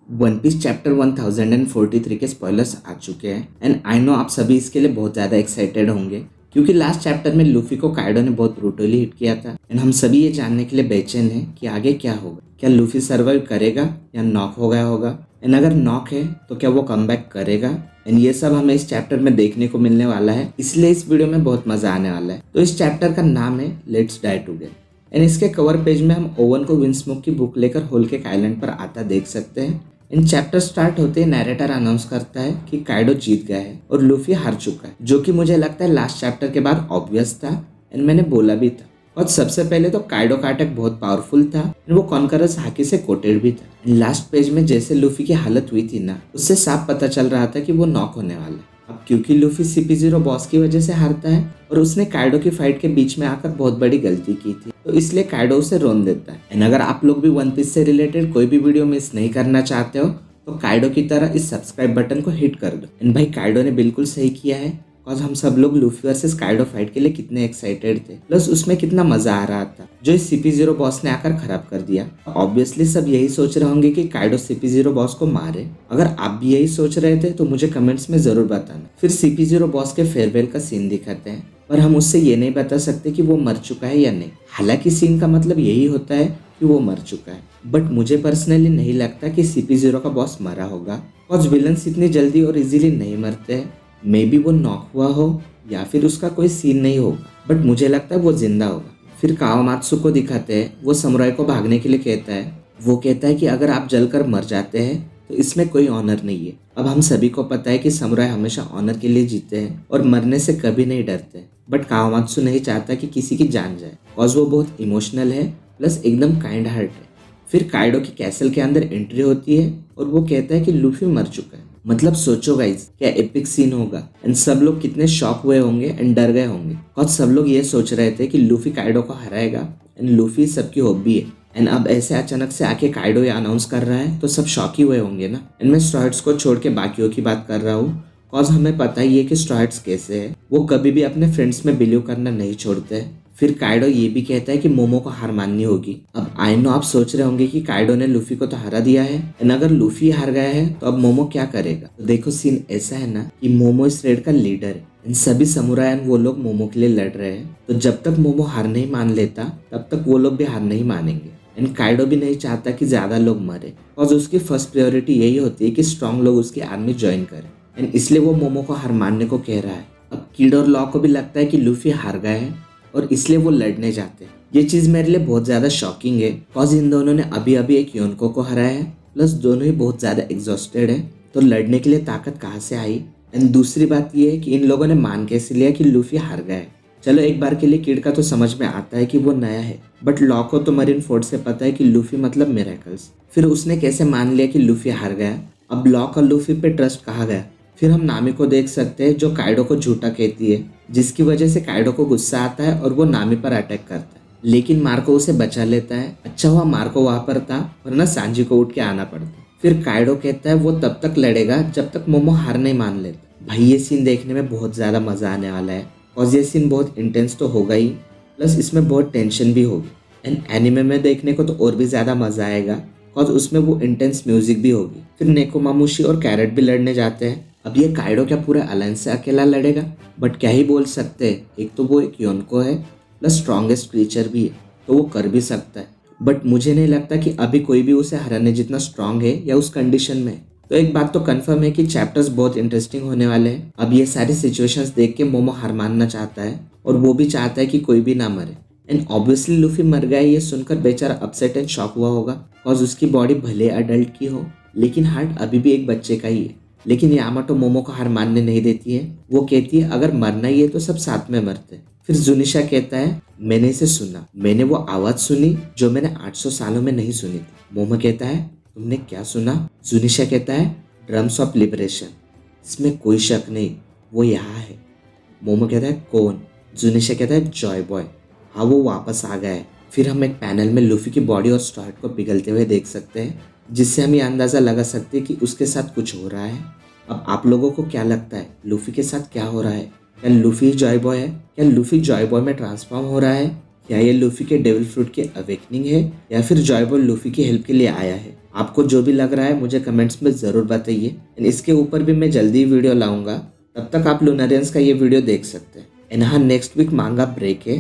One piece chapter 1043 के spoilers आ चुके हैं एंड आई नो आप सभी इसके लिए बहुत ज़्यादा एक्साइटेड होंगे क्योंकि लास्ट चैप्टर में लूफी को काइडो ने बहुत ब्रूटली हिट किया था एंड हम सभी ये जानने के लिए बेचैन हैं कि आगे क्या होगा। क्या लूफी सर्वाइव करेगा या नॉक हो गया होगा एंड अगर नॉक है तो क्या वो कमबैक करेगा एंड ये सब हमें इस चैप्टर में देखने को मिलने वाला है, इसलिए इस वीडियो में बहुत मजा आने वाला है। तो इस चैप्टर का नाम है लेट्स डाई टुगेदर एंड इसके कवर पेज में हम ओवन को विंस्मोक की बुक लेकर होल केक आइलैंड पर आता देख सकते हैं। इन चैप्टर स्टार्ट होते ही नैरेटर अनाउंस करता है कि काइडो जीत गया है और लूफी हार चुका है, जो कि मुझे लगता है लास्ट चैप्टर के बाद ऑब्वियस था एंड मैंने बोला भी था। और सबसे पहले तो काइडो का अटैक बहुत पावरफुल था एंड वो कॉन्करस हाकी से कोटेड भी था। लास्ट पेज में जैसे लूफी की हालत हुई थी ना, उससे साफ पता चल रहा था कि वो नॉक होने वाला है। अब क्योंकि लूफी CP0 बॉस की वजह से हारता है और उसने काइडो की फाइट के बीच में आकर बहुत बड़ी गलती की थी, तो इसलिए काइडो उसे रोन देता है। एंड अगर आप लोग भी वन पीस से रिलेटेड कोई भी वीडियो मिस नहीं करना चाहते हो तो काइडो की तरह इस सब्सक्राइब बटन को हिट कर दो। एंड भाई काइडो ने बिल्कुल सही किया है, बिकॉज हम सब लोग लूफी वर्सेस काइडो फाइट के लिए कितने एक्साइटेड थे, प्लस उसमें कितना मजा आ रहा था जो इस CP0 बॉस ने आकर खराब कर दिया। ऑब्वियसली सब यही सोच रहे होंगे कि काइडो CP0 बॉस को मारे। अगर आप भी यही सोच रहे थे तो मुझे कमेंट्स में जरूर बताना। फिर CP0 बॉस के फेयरवेल का सीन दिखाते हैं, पर हम उससे ये नहीं बता सकते कि वो मर चुका है या नहीं। हालांकि सीन का मतलब यही होता है कि वो मर चुका है, बट मुझे पर्सनली नहीं लगता कि CP0 का बॉस मरा होगा, बिकॉज विलन्स इतनी जल्दी और इजीली नहीं मरते हैं। मे बी वो नॉक हुआ हो या फिर उसका कोई सीन नहीं होगा, बट मुझे लगता है वो जिंदा होगा। फिर कावामात्सु को दिखाते हैं, वो समुराई को भागने के लिए कहता है। वो कहता है कि अगर आप जलकर मर जाते हैं तो इसमें कोई ऑनर नहीं है। अब हम सभी को पता है कि समुराई हमेशा ऑनर के लिए जीते हैं और मरने से कभी नहीं डरते, बट कावामात्सु नहीं चाहता कि किसी की जान जाए, बिकॉज वो बहुत इमोशनल है प्लस एकदम काइंड हार्ट है। फिर काइडो की कैसल के अंदर एंट्री होती है और वो कहता है कि लूफी मर चुका है। मतलब सोचो गाइस, क्या एपिक सीन होगा एंड सब लोग कितने शॉक हुए होंगे एंड डर गए होंगे, और सब लोग ये सोच रहे थे कि लूफी काइडो को हराएगा एंड लूफी सबकी हॉबी है। एंड अब ऐसे अचानक से आके काइडो ये अनाउंस कर रहा है तो सब शॉक ही हुए होंगे ना। एंड मैं स्ट्रॉइड्स को छोड़ के बाकियों की बात कर रहा हूँ, बिकॉज हमें पता ही है कि स्ट्रॉइड्स कैसे है, वो कभी भी अपने फ्रेंड्स में बिलीव करना नहीं छोड़ते। फिर काइडो ये भी कहता है कि मोमो को हार माननी होगी। अब आई नो आप सोच रहे होंगे कि काइडो ने लूफी को तो हरा दिया है एंड अगर लूफी हार गया है तो अब मोमो क्या करेगा। तो देखो सीन ऐसा है ना कि मोमो इस रेड का लीडर है एंड सभी समुराई वो लोग मोमो के लिए लड़ रहे हैं, तो जब तक मोमो हार नहीं मान लेता तब तक वो लोग भी हार नहीं मानेंगे। एंड काइडो भी नहीं चाहता कि ज्यादा लोग मरे, और उसकी फर्स्ट प्रायोरिटी यही होती है कि स्ट्रॉन्ग लोग उसकी आर्मी ज्वाइन करें, एंड इसलिए वो मोमो को हार मानने को कह रहा है। अब किड और लॉ को भी लगता है कि लूफी हार गए हैं और इसलिए वो लड़ने जाते हैं। ये चीज मेरे लिए बहुत ज्यादा शॉकिंग है, बिकॉज इन दोनों ने अभी अभी एक योनको को हराया है, प्लस दोनों ही बहुत ज्यादा एग्जॉस्टेड है, तो लड़ने के लिए ताकत कहाँ से आई। एंड दूसरी बात ये है कि इन लोगों ने मान कैसे लिया कि लूफी हार गया है। चलो एक बार के लिए किड का तो समझ में आता है कि वो नया है, बट लॉ को तो मरीन फोर्ड से पता है कि लूफी मतलब मिरेकल्स। फिर उसने कैसे मान लिया कि लूफी हार गया। अब लॉ का लूफी पे ट्रस्ट कहा गया। फिर हम नामी को देख सकते हैं जो काइडो को झूठा कहती है, जिसकी वजह से काइडो को गुस्सा आता है और वो नामी पर अटैक करता है, लेकिन मार्को उसे बचा लेता है। अच्छा हुआ मार्को वहां पर था, वरना सांजी को उठ के आना पड़ता। फिर काइडो कहता है वो तब तक लड़ेगा जब तक मोमो हार नहीं मान लेता। भाई ये सीन देखने में बहुत ज्यादा मजा आने वाला है, और ये सीन बहुत इंटेंस तो होगा ही, प्लस इसमें बहुत टेंशन भी होगी। एंड एनिमे में देखने को तो और भी ज्यादा मजा आएगा, और उसमें वो इंटेंस म्यूजिक भी होगी। फिर नेकोमामुशी और कैरेट भी लड़ने जाते हैं। अब ये काइडो क्या पूरे अलायंस से अकेला लड़ेगा, बट क्या ही बोल सकते हैं, एक तो वो एक योनको है प्लस स्ट्रॉन्गेस्ट क्रीचर भी है, तो वो कर भी सकता है, बट मुझे नहीं लगता कि अभी कोई भी उसे हराने जितना स्ट्रांग है या उस कंडीशन में है। तो एक बात तो कंफर्म है कि चैप्टर्स बहुत इंटरेस्टिंग होने वाले हैं। अब ये सारी सिचुएशंस देख के मोमो हार मानना चाहता है और वो भी चाहता है कि कोई भी ना मरे। एंड ऑब्वियसली लूफी मर गया ये सुनकर बेचारा अपसेट एंड शॉक हुआ होगा, बिकॉज उसकी बॉडी भले अडल्ट की हो लेकिन हार्ट अभी भी एक बच्चे का ही है। लेकिन यामाटो मोमो को हार मानने नहीं देती है। वो कहती है अगर मरना ही है तो सब साथ में मरते हैं। फिर जुनिशा कहता है मैंने इसे सुना, मैंने वो आवाज सुनी जो मैंने 800 सालों में नहीं सुनी थी। मोमो कहता है तुमने क्या सुना। जुनिशा कहता है ड्रम्स ऑफ लिबरेशन, इसमें कोई शक नहीं वो यहाँ है। मोमो कहता है कौन। जुनिशा कहता है जॉय बॉय, हाँ वो वापस आ गया है। फिर हम एक पैनल में लूफी की बॉडी और स्ट्रॉइड को पिघलते हुए देख सकते हैं, जिससे हम ये अंदाजा लगा सकते हैं कि उसके साथ कुछ हो रहा है। अब आप लोगों को क्या लगता है लूफी के साथ क्या हो रहा है? क्या लूफी जॉय बॉय है? क्या लूफी जॉय बॉय में ट्रांसफॉर्म हो रहा है? क्या ये लूफी के डेविल फ्रूट की अवेकनिंग है या फिर जॉय बॉय लूफी की हेल्प के लिए आया है? आपको जो भी लग रहा है मुझे कमेंट्स में ज़रूर बताइए। एंड इसके ऊपर भी मैं जल्दी वीडियो लाऊंगा, तब तक आप लूनारियंस का ये वीडियो देख सकते हैं। एंड हाँ, नेक्स्ट वीक मांगा ब्रेक है,